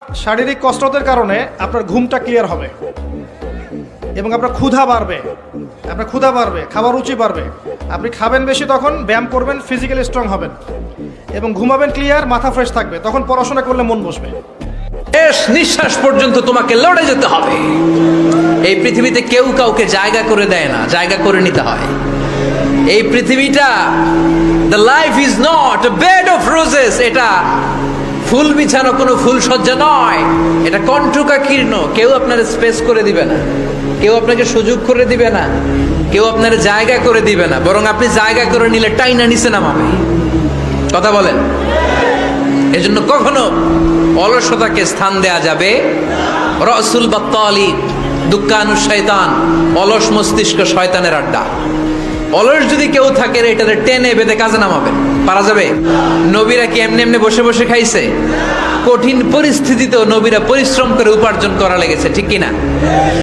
শারীরিক কসরতের কারণে আপনার ঘুমটা ক্লিয়ার হবে এবং আপনার ক্ষুধা বাড়বে, খাবার রুচি বাড়বে। আপনি খাবেন বেশি, তখন ব্যায়াম করবেন, ফিজিক্যালি স্ট্রং হবেন এবং ঘুমাবেন ক্লিয়ার, মাথা ফ্রেশ থাকবে, তখন পড়াশোনা করলে মন বসবে। শেষ নিঃশ্বাস পর্যন্ত তোমাকে লড়ে যেতে হবে। এই পৃথিবীতে কেউ কাউকে জায়গা করে দেয় না, জায়গা করে নিতে হয়। এই পৃথিবীটা, the life is not a bed of roses. এটা ফুল বিছানো কোনো ফুল সজ্জা নয়, এটা কণ্টকাকীর্ণ। কেউ আপনার স্পেস করে দিবে না, কেউ আপনাকে সুযোগ করে দিবে না, কেউ আপনার জায়গা করে দিবে না, বরং আপনি জায়গা করে নিলে টাইনা নিচে নামাবে। কথা বলেন। এজন্য কখনো অলসতাকে স্থান দেয়া যাবে। রসুল বাত্তালি দুঃখানু শয়তান, অলস মস্তিষ্ক শয়তানের আড্ডা। অলস যদি কেউ থাকে, এটাতে টেনে বেঁধে কাজে নামাবে। পারা যাবে? নবীরা কি এমনি এমনি বসে বসে খাইছে? কঠিন পরিস্থিতিতেও নবীরা পরিশ্রম করে উপার্জন করা লেগেছে, ঠিক কিনা?